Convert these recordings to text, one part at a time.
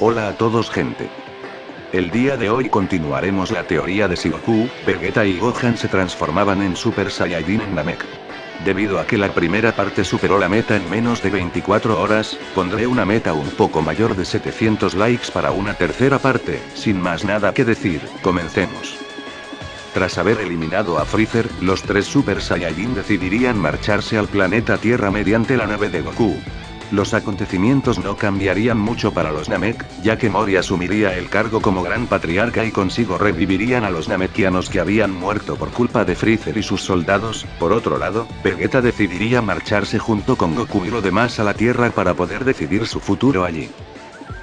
Hola a todos gente. El día de hoy continuaremos la teoría de si Goku, Vegeta y Gohan se transformaban en Super Saiyajin en Namek. Debido a que la primera parte superó la meta en menos de 24 horas, pondré una meta un poco mayor de 700 likes para una tercera parte. Sin más nada que decir, comencemos. Tras haber eliminado a Freezer, los tres Super Saiyajin decidirían marcharse al planeta Tierra mediante la nave de Goku. Los acontecimientos no cambiarían mucho para los Namek, ya que Mori asumiría el cargo como gran patriarca y consigo revivirían a los Namekianos que habían muerto por culpa de Freezer y sus soldados. Por otro lado, Vegeta decidiría marcharse junto con Goku y los demás a la Tierra para poder decidir su futuro allí.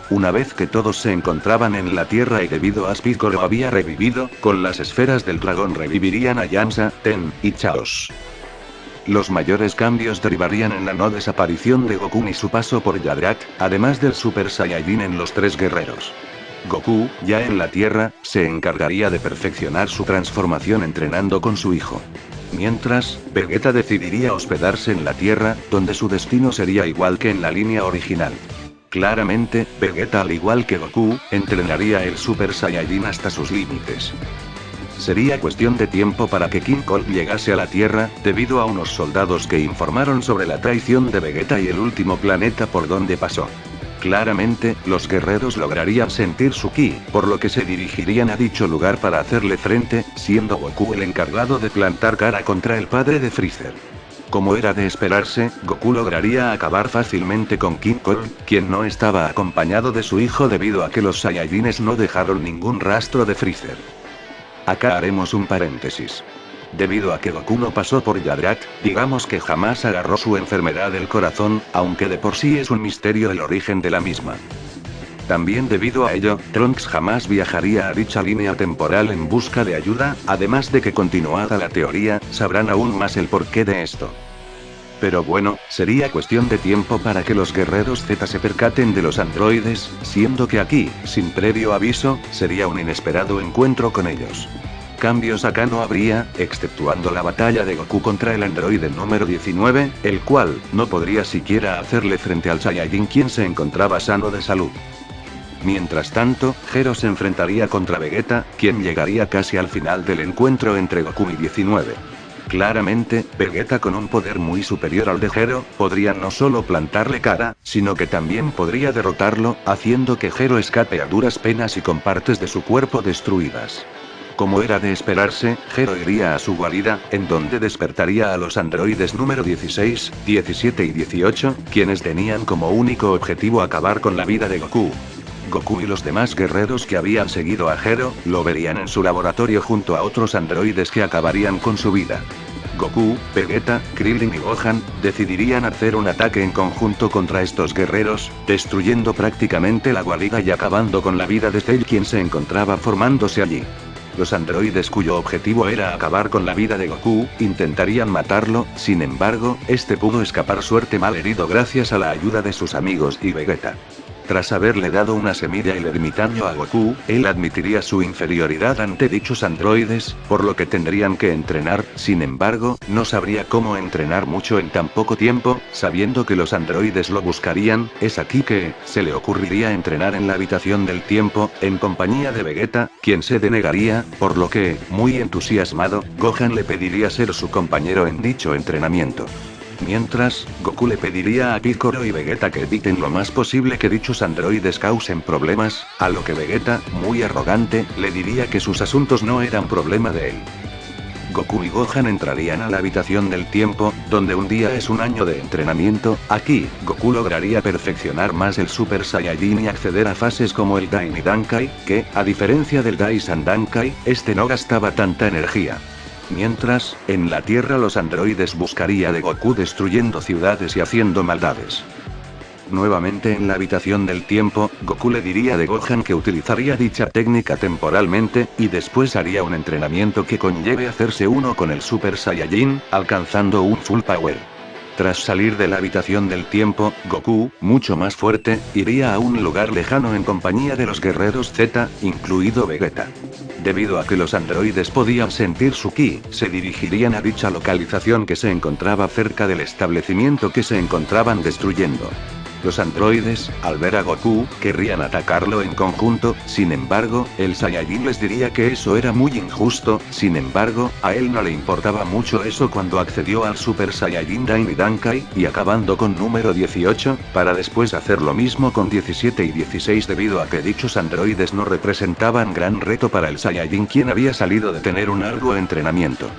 Una vez que todos se encontraban en la Tierra y debido a Piccolo había revivido, con las esferas del dragón revivirían a Yamcha, Ten y Chaos. Los mayores cambios derivarían en la no desaparición de Goku ni su paso por Yadrat, además del Super Saiyajin en los tres guerreros. Goku, ya en la Tierra, se encargaría de perfeccionar su transformación entrenando con su hijo. Mientras, Vegeta decidiría hospedarse en la Tierra, donde su destino sería igual que en la línea original. Claramente, Vegeta al igual que Goku, entrenaría el Super Saiyajin hasta sus límites. Sería cuestión de tiempo para que King Kong llegase a la Tierra, debido a unos soldados que informaron sobre la traición de Vegeta y el último planeta por donde pasó. Claramente, los guerreros lograrían sentir su ki, por lo que se dirigirían a dicho lugar para hacerle frente, siendo Goku el encargado de plantar cara contra el padre de Freezer. Como era de esperarse, Goku lograría acabar fácilmente con King Kong, quien no estaba acompañado de su hijo debido a que los Saiyajines no dejaron ningún rastro de Freezer. Acá haremos un paréntesis. Debido a que Goku no pasó por Yadrat, digamos que jamás agarró su enfermedad del corazón, aunque de por sí es un misterio el origen de la misma. También debido a ello, Trunks jamás viajaría a dicha línea temporal en busca de ayuda, además de que continuada la teoría, sabrán aún más el porqué de esto. Pero bueno, sería cuestión de tiempo para que los guerreros Z se percaten de los androides, siendo que aquí, sin previo aviso, sería un inesperado encuentro con ellos. Cambios acá no habría, exceptuando la batalla de Goku contra el androide número 19, el cual no podría siquiera hacerle frente al Saiyajin quien se encontraba sano de salud. Mientras tanto, Gero se enfrentaría contra Vegeta, quien llegaría casi al final del encuentro entre Goku y 19. Claramente, Vegeta con un poder muy superior al de Gero, podría no solo plantarle cara, sino que también podría derrotarlo, haciendo que Gero escape a duras penas y con partes de su cuerpo destruidas. Como era de esperarse, Gero iría a su guarida, en donde despertaría a los androides número 16, 17 y 18, quienes tenían como único objetivo acabar con la vida de Goku. Goku y los demás guerreros que habían seguido a Gero, lo verían en su laboratorio junto a otros androides que acabarían con su vida. Goku, Vegeta, Krillin y Gohan, decidirían hacer un ataque en conjunto contra estos guerreros, destruyendo prácticamente la guarida y acabando con la vida de Cell quien se encontraba formándose allí. Los androides cuyo objetivo era acabar con la vida de Goku, intentarían matarlo, sin embargo, este pudo escapar suerte mal herido gracias a la ayuda de sus amigos y Vegeta. Tras haberle dado una semilla y el ermitaño a Goku, él admitiría su inferioridad ante dichos androides, por lo que tendrían que entrenar, sin embargo, no sabría cómo entrenar mucho en tan poco tiempo, sabiendo que los androides lo buscarían, es aquí que, se le ocurriría entrenar en la habitación del tiempo, en compañía de Vegeta, quien se denegaría, por lo que, muy entusiasmado, Gohan le pediría ser su compañero en dicho entrenamiento. Mientras, Goku le pediría a Piccolo y Vegeta que eviten lo más posible que dichos androides causen problemas, a lo que Vegeta, muy arrogante, le diría que sus asuntos no eran problema de él. Goku y Gohan entrarían a la habitación del tiempo, donde un día es un año de entrenamiento. Aquí, Goku lograría perfeccionar más el Super Saiyajin y acceder a fases como el Daini Dankai, que, a diferencia del Daisan Dankai, este no gastaba tanta energía. Mientras, en la Tierra los androides buscaría de Goku destruyendo ciudades y haciendo maldades. Nuevamente en la habitación del tiempo, Goku le diría de Gohan que utilizaría dicha técnica temporalmente, y después haría un entrenamiento que conlleve hacerse uno con el Super Saiyajin, alcanzando un Full Power. Tras salir de la habitación del tiempo, Goku, mucho más fuerte, iría a un lugar lejano en compañía de los guerreros Z, incluido Vegeta. Debido a que los androides podían sentir su ki, se dirigirían a dicha localización que se encontraba cerca del establecimiento que se encontraban destruyendo. Los androides, al ver a Goku, querrían atacarlo en conjunto, sin embargo, el Saiyajin les diría que eso era muy injusto, sin embargo, a él no le importaba mucho eso cuando accedió al Super Saiyajin Daini Dankai, y acabando con número 18, para después hacer lo mismo con 17 y 16 debido a que dichos androides no representaban gran reto para el Saiyajin quien había salido de tener un arduo entrenamiento.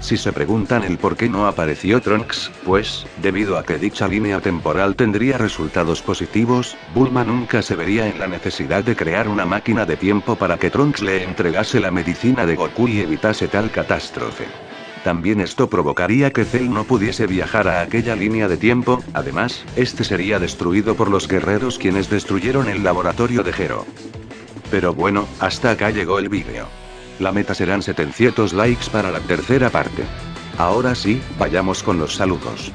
Si se preguntan el por qué no apareció Trunks, pues, debido a que dicha línea temporal tendría resultados positivos, Bulma nunca se vería en la necesidad de crear una máquina de tiempo para que Trunks le entregase la medicina de Goku y evitase tal catástrofe. También esto provocaría que Cell no pudiese viajar a aquella línea de tiempo, además, este sería destruido por los guerreros quienes destruyeron el laboratorio de Gero. Pero bueno, hasta acá llegó el vídeo. La meta serán 700 likes para la tercera parte. Ahora sí, vayamos con los saludos.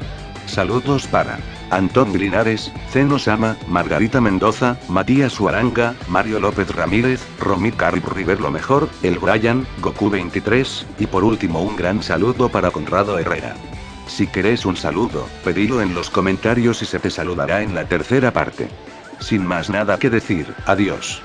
Saludos para Antón Linares, Zeno Sama, Margarita Mendoza, Matías Huaranga, Mario López Ramírez, Romit Carrip River lo mejor, El Brian, Goku 23, y por último un gran saludo para Conrado Herrera. Si querés un saludo, pedilo en los comentarios y se te saludará en la tercera parte. Sin más nada que decir, adiós.